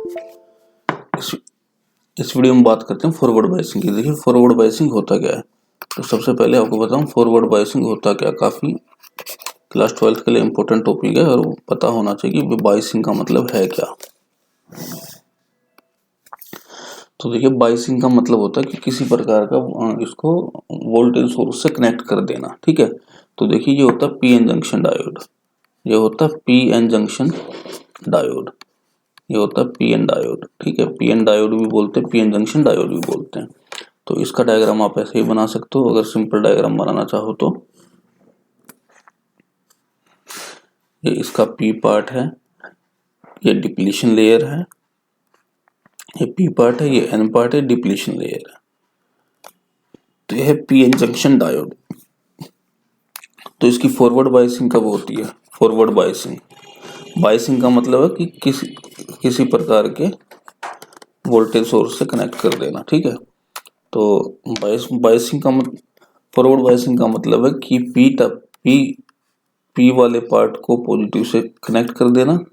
इस वीडियो में बात करते हैं फॉरवर्ड बायसिंग की। देखिए फॉरवर्ड बायसिंग होता क्या है, तो सबसे पहले आपको बताऊं फॉरवर्ड बायसिंग होता क्या। काफ़ी क्लास 12th के लिए इम्पोर्टेंट टॉपिक है और पता होना चाहिए कि बायसिंग का मतलब है क्या। तो देखिए बायसिंग का मतलब होता है कि किसी प्रकार का इसको वोल्टेज सोर्स से कनेक्ट कर देना। ठीक है, तो देखिए ये होता है पी एन जंक्शन डायोड, ये होता है पी एन जंक्शन डायोड, ये होता है पी एन डायोड। ठीक है, पी एन डायोड भी बोलते हैं, पी एन जंक्शन डायोड भी बोलते हैं। तो इसका डायग्राम आप ऐसे ही बना सकते हो अगर सिंपल डायग्राम बनाना चाहो तो। ये इसका पी पार्ट है, ये डिप्लीशन लेयर है, ये पी पार्ट है, ये एन पार्ट है, डिप्लीशन लेयर है। तो यह है पी एन जंक्शन डायोड। तो इसकी फॉरवर्ड बायसिंग कब होती है? फॉरवर्ड बायसिंग, बायसिंग का मतलब है कि किसी प्रकार के वोल्टेज सोर्स से कनेक्ट कर देना। ठीक है, तो बायसिंग का मतलब, फॉरवर्ड बायसिंग का मतलब है कि पी वाले पार्ट को पॉजिटिव से कनेक्ट कर देना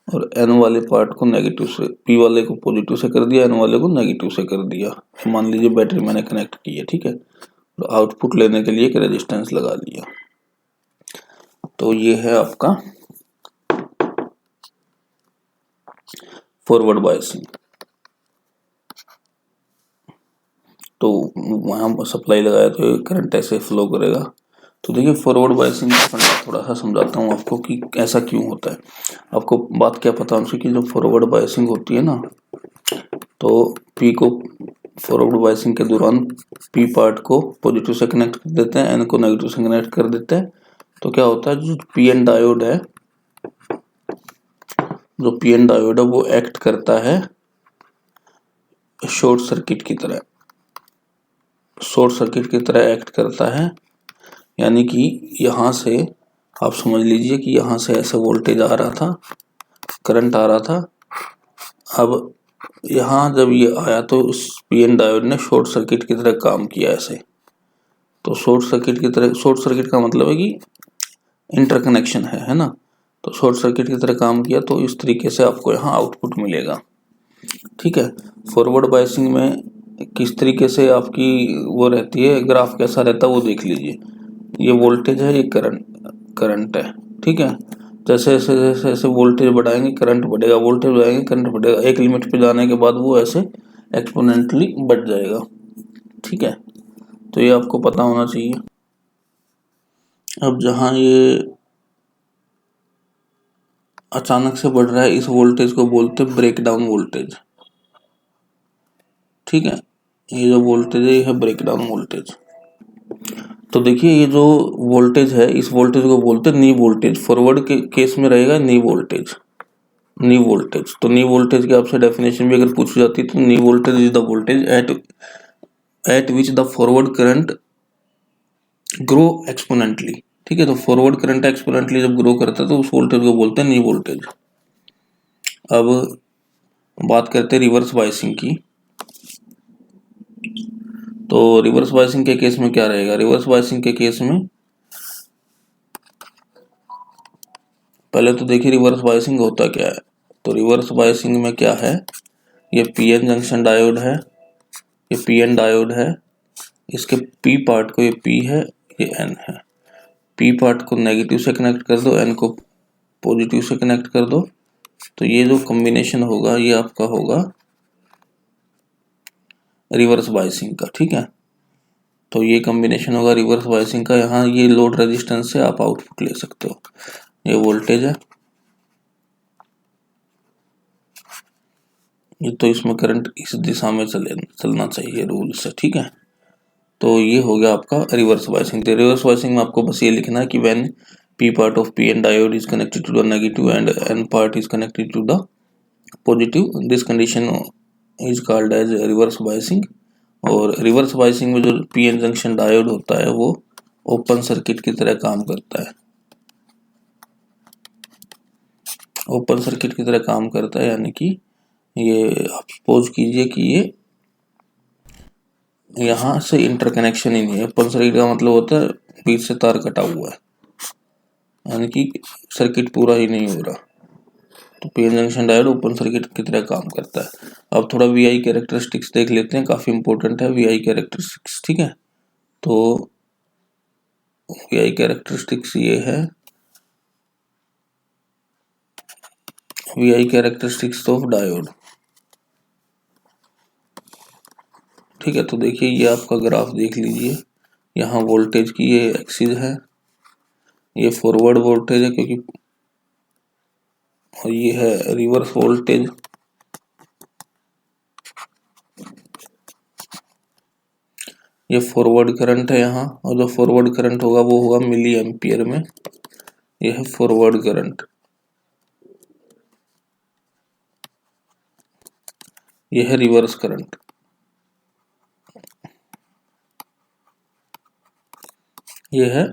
और एन वाले पार्ट को नेगेटिव से, पी वाले को पॉजिटिव से कर दिया, एन वाले को नेगेटिव से कर दिया। मान लीजिए बैटरी मैंने कनेक्ट की है, ठीक है, तो आउटपुट लेने के लिए एक रेजिस्टेंस लगा लिया। तो ये है आपका फॉरवर्ड बायसिंग। तो वहाँ सप्लाई लगाया तो करंट ऐसे फ्लो करेगा। तो देखिए फॉरवर्ड बायसिंग थोड़ा सा समझाता हूँ आपको कि ऐसा क्यों होता है। आपको बात क्या पता उनसे कि जो फॉरवर्ड बायसिंग होती है ना, तो पी को फॉरवर्ड बायसिंग के दौरान पी पार्ट को पॉजिटिव से कनेक्ट कर देते हैं, एन को नेगेटिव से कनेक्ट कर देते हैं। तो क्या होता है, जो पी एन डायोड है, जो पी एन डायोड है वो एक्ट करता है शॉर्ट सर्किट की तरह, शॉर्ट सर्किट की तरह एक्ट करता है। यानी कि यहाँ से आप समझ लीजिए कि यहाँ से ऐसे वोल्टेज आ रहा था, करंट आ रहा था। अब यहाँ जब ये आया तो इस पी एन डायोड ने शॉर्ट सर्किट की तरह काम किया ऐसे। तो शॉर्ट सर्किट की तरह, शॉर्ट सर्किट का मतलब है कि इंटरकनेक्शन है ना। तो शॉर्ट सर्किट की तरह काम किया, तो इस तरीके से आपको यहाँ आउटपुट मिलेगा। ठीक है, फॉरवर्ड बायसिंग में किस तरीके से आपकी वो रहती है, ग्राफ कैसा रहता है वो देख लीजिए। ये वोल्टेज है, ये करंट है। ठीक है, जैसे जैसे जैसे जैसे वोल्टेज बढ़ाएंगे करंट बढ़ेगा, वोल्टेज बढ़ाएंगे करंट बढ़ेगा। एक लिमिट पे जाने के बाद वो ऐसे एक्सपोनेंटली बढ़ जाएगा। ठीक है, तो ये आपको पता होना चाहिए। अब जहाँ ये अचानक से बढ़ रहा है, इस वोल्टेज को बोलते हैं ब्रेक डाउन वोल्टेज। ठीक है, ये जो वोल्टेज है ये है ब्रेक डाउन वोल्टेज। तो देखिए ये जो वोल्टेज है, इस वोल्टेज को बोलते हैं नी वोल्टेज। फॉरवर्ड के केस में रहेगा नी वोल्टेज, नी वोल्टेज। तो नी वोल्टेज की आपसे डेफिनेशन भी अगर पूछी जाती है तो knee voltage is the voltage at which the forward current grow exponentially. ठीक है, तो फॉरवर्ड करंट एक्सपोनेंटली जब ग्रो करता है तो उस वोल्टेज को बोलते हैं नी वोल्टेज। अब बात करते हैं रिवर्स बायसिंग की। तो रिवर्स बायसिंग के केस में क्या रहेगा? रिवर्स बायसिंग के केस में पहले तो देखिए रिवर्स बायसिंग होता क्या है। तो रिवर्स बायसिंग में क्या है, ये पी एन जंक्शन डायोड है, ये पी एन डायोड है, इसके पी पार्ट को, ये पी है, ये एन है। पी पार्ट को नेगेटिव से कनेक्ट कर दो, एन को पॉजिटिव से कनेक्ट कर दो। तो ये जो कॉम्बिनेशन होगा ये आपका होगा रिवर्स बायसिंग का। ठीक है, तो ये कॉम्बिनेशन होगा रिवर्स बायसिंग का। यहाँ ये लोड रेजिस्टेंस से आप आउटपुट ले सकते हो। ये वोल्टेज है, ये तो इसमें करंट इस दिशा में चलना चाहिए रूल से। ठीक है, तो ये हो गया आपका रिवर्स बायसिंग। तो रिवर्स बायसिंग में आपको बस ये लिखना है कि when P part of P N diode is connected to the negative end N part is connected to the positive, this condition is called as reverse biasing. और reverse biasing में जो पी एन जंक्शन डायोड होता है वो open circuit की तरह काम करता है, ओपन सर्किट की तरह काम करता है। यानी कि ये आप सपोज कीजिए कि ये यहाँ से इंटरकनेक्शन ही नहीं है। ओपन सर्किट का मतलब होता है बीच से तार कटा हुआ है, यानी कि सर्किट पूरा ही नहीं हो रहा। तो PN junction diode open circuit की तरह काम करता है। अब थोड़ा वीआई कैरेक्टरिस्टिक्स देख लेते हैं, काफ़ी इंपॉर्टेंट है वीआई कैरेक्टरिस्टिक्स, ठीक है। तो वीआई कैरेक्टरिस्टिक्स ये है, वीआई कैरेक्टरिस्टिक्स ऑफ डायोड, ठीक है। तो देखिए ये आपका ग्राफ देख लीजिए, यहाँ वोल्टेज की ये एक्सिस है, ये फॉरवर्ड वोल्टेज है क्योंकि, और ये है रिवर्स वोल्टेज, ये फॉरवर्ड करंट है यहाँ, और जो फॉरवर्ड करंट होगा वो होगा मिली एम्पियर में, ये है फॉरवर्ड करंट, ये है रिवर्स करंट, ये है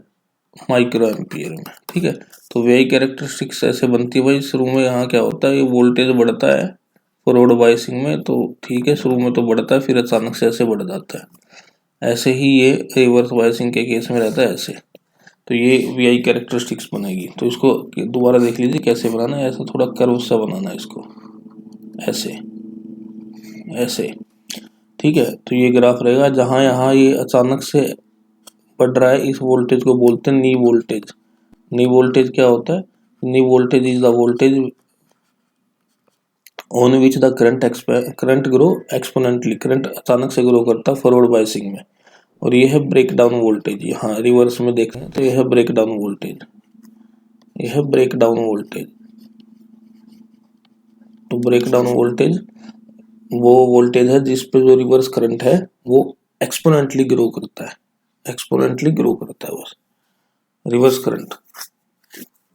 माइक्रो एम्पियर में, ठीक है। तो वीआई कैरेक्टरिस्टिक्स ऐसे बनती है भाई। शुरू में यहाँ क्या होता है, ये वोल्टेज बढ़ता है फॉरवर्ड बायसिंग में, तो ठीक है, शुरू में तो बढ़ता है, फिर अचानक से ऐसे बढ़ जाता है। ऐसे ही ये रिवर्स बायसिंग के केस में रहता है ऐसे। तो ये वीआई कैरेक्टरिस्टिक्स बनेगी। तो इसको दोबारा देख लीजिए कैसे बनाना है, ऐसा थोड़ा कर्व सा बनाना है इसको, ऐसे ऐसे, ठीक है। तो ये ग्राफ रहेगा, जहाँ यहाँ ये अचानक से बढ़ रहा है, इस वोल्टेज को बोलते हैं नी वोल्टेज। नी वोल्टेज क्या होता है, knee voltage is the voltage on which the current grow exponentially, current अचानक से ग्रो करता है फॉरवर्ड बायसिंग में। और ये है ब्रेक डाउन वोल्टेज, यहाँ रिवर्स में देख रहे हैं तो ये है ब्रेक डाउन वोल्टेज, ये है ब्रेक डाउन वोल्टेज। तो ब्रेक डाउन वोल्टेज वो वोल्टेज है जिस पे जो रिवर्स करंट है वो एक्सपोनेंटली ग्रो करता है, एक्सपोनेंटली ग्रो करता है बस रिवर्स करंट।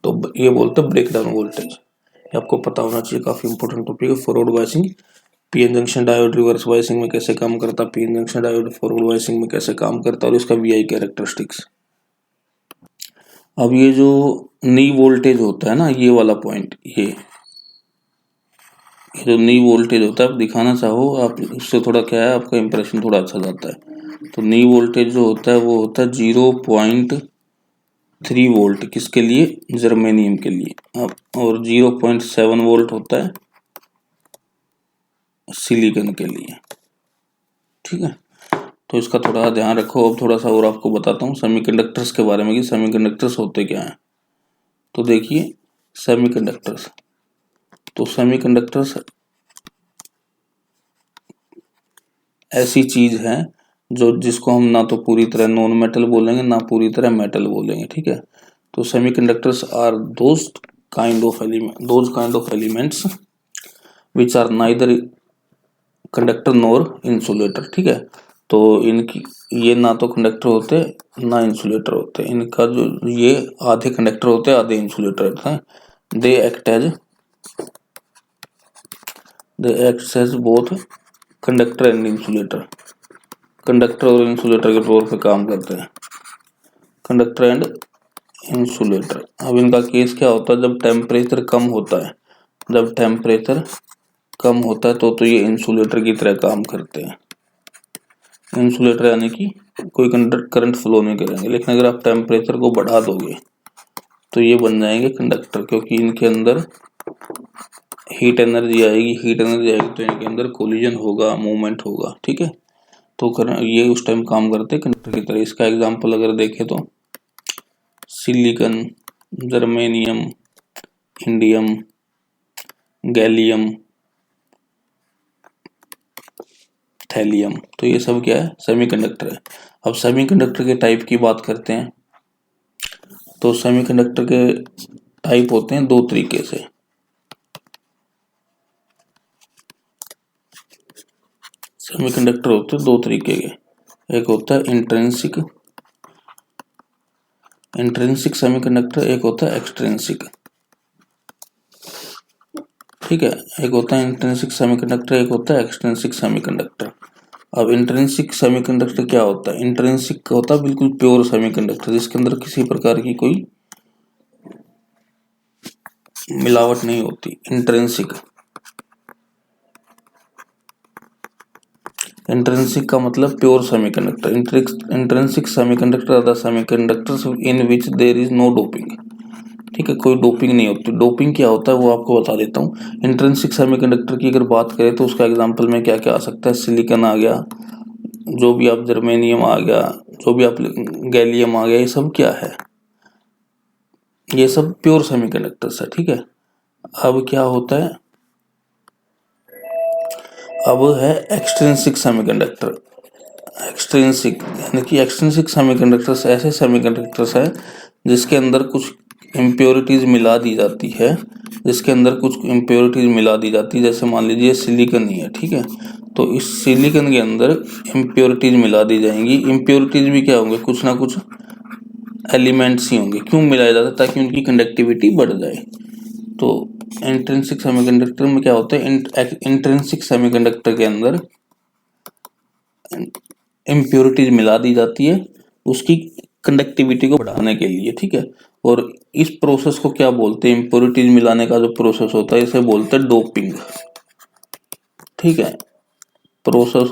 तो ये बोलते हैं ब्रेक डाउन वोल्टेज, आपको पता होना चाहिए, काफी इंपॉर्टेंट टॉपिक है। Forward biasing, PN junction diode reverse biasing में कैसे काम करता है, PN junction diode forward biasing में कैसे काम करता है, और इसका वीआई कैरेक्टरिस्टिक्स। अब ये जो नी वोल्टेज होता है ना, ये वाला पॉइंट, ये जो नी वोल्टेज होता है, आप दिखाना चाहो आप, उससे थोड़ा क्या है आपका इंप्रेशन थोड़ा अच्छा जाता है। तो नी वोल्टेज जो होता है वो होता है 0.3 वोल्ट, किसके लिए, जर्मेनियम के लिए। और 0.7 वोल्ट होता है सिलिकॉन के लिए, ठीक है। तो इसका थोड़ा ध्यान रखो। अब थोड़ा सा और आपको बताता हूँ सेमीकंडक्टर्स के बारे में कि सेमीकंडक्टर्स होते क्या हैं। तो देखिए सेमीकंडक्टर्स, तो सेमीकंडक्टर्स ऐसी चीज है जो जिसको हम ना तो पूरी तरह नॉन मेटल बोलेंगे ना पूरी तरह मेटल बोलेंगे, ठीक है। तो semiconductors are those kind of elements which are neither conductor nor insulator, ठीक है। तो इनकी ये ना तो कंडक्टर होते ना इंसुलेटर होते, इनका जो ये आधे कंडक्टर होते हैं आधे इंसुलेटर होते हैं। They act as both conductor and insulator, conductor और इंसुलेटर के तौर पे काम करते हैं, कंडक्टर एंड इंसुलेटर। अब इनका केस क्या होता है, जब टेम्परेचर कम होता है, जब टेम्परेचर कम होता है तो ये इंसुलेटर की तरह काम करते हैं। इंसुलेटर यानी कि कोई करंट फ्लो नहीं करेंगे, लेकिन अगर आप टेम्परेचर को बढ़ा दोगे तो ये बन जाएंगे कंडक्टर, क्योंकि इनके अंदर हीट एनर्जी आएगी, तो इनके अंदर कोलिजन होगा, मूवमेंट होगा, ठीक है। तो ये उस टाइम काम करते हैं कंडक्टर की तरह। इसका एग्जांपल अगर देखें तो silicon, germanium, indium, gallium, thallium, तो ये सब क्या है, सेमीकंडक्टर है। अब सेमीकंडक्टर के टाइप की बात करते हैं। तो सेमीकंडक्टर के टाइप होते हैं दो तरीके से। सेमीकंडक्टर होते हैं दो तरीके के, एक होता है इंट्रिंसिक सेमीकंडक्टर, एक होता है एक्सट्रिंसिक, ठीक है। एक होता है इंट्रिंसिक सेमीकंडक्टर, एक होता है एक्सट्रिंसिक सेमीकंडक्टर। अब इंट्रिंसिक सेमीकंडक्टर क्या होता है, इंट्रिंसिक होता है बिल्कुल प्योर सेमीकंडक्टर जिसके अंदर किसी प्रकार की कोई मिलावट नहीं होती, इंट्रिंसिक। इंट्रिंसिक का मतलब pure semiconductor. Intrinsic semiconductor are the semiconductors in which there is no doping, ठीक है, कोई डोपिंग नहीं होती। डोपिंग क्या होता है वो आपको बता देता हूँ। इंट्रिंसिक सेमीकंडक्टर की अगर बात करें तो उसका एग्जांपल में क्या क्या आ सकता है, सिलिकॉन आ गया, जो भी आप जर्मेनियम आ गया, जो भी आप गैलियम आ गया, ये सब क्या है, ये सब प्योर सेमीकंडक्टर्स है। ठीक है, अब क्या होता है, अब है एक्सट्रिंसिक सेमीकंडक्टर। एक्सट्रिंसिक यानी कि एक्सट्रिंसिक सेमीकंडक्टर्स ऐसे सेमीकंडक्टर्स है जिसके अंदर कुछ इम्प्योरिटीज मिला दी जाती है, जिसके अंदर कुछ इम्प्योरिटीज मिला दी जाती है। जैसे मान लीजिए सिलिकॉन ही है, ठीक है, तो इस सिलिकॉन के अंदर इम्प्योरिटीज मिला दी जाएंगी। इम्प्योरिटीज भी क्या होंगे, कुछ ना कुछ एलिमेंट्स ही होंगे। क्यों मिलाया जाता है, ताकि उनकी कंडक्टिविटी बढ़ जाए। तो इंट्रिंसिक सेमीकंडक्टर में क्या होता है, इंट्रिंसिक सेमीकंडक्टर के अंदर इम्प्योरिटीज मिला दी जाती है उसकी कंडक्टिविटी को बढ़ाने के लिए। ठीक है, और इस प्रोसेस को क्या बोलते हैं, इम्प्योरिटीज मिलाने का जो प्रोसेस होता है इसे बोलते हैं डोपिंग। ठीक है, process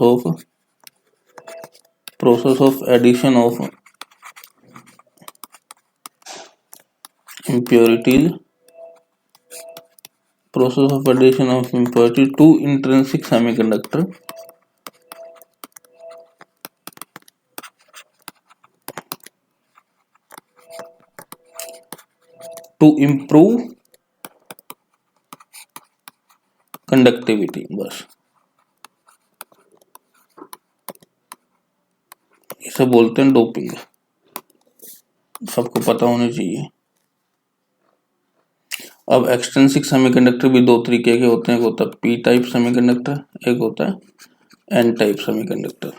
of addition of impurities process of addition of impurity to intrinsic semiconductor to improve conductivity। बस इसे बोलते हैं डोपिंग, सबको पता होनी चाहिए। अब एक्सट्रिंसिक सेमीकंडक्टर भी दो तरीके के होते हैं, एक होता है पी टाइप सेमीकंडक्टर, एक होता है एन टाइप सेमीकंडक्टर।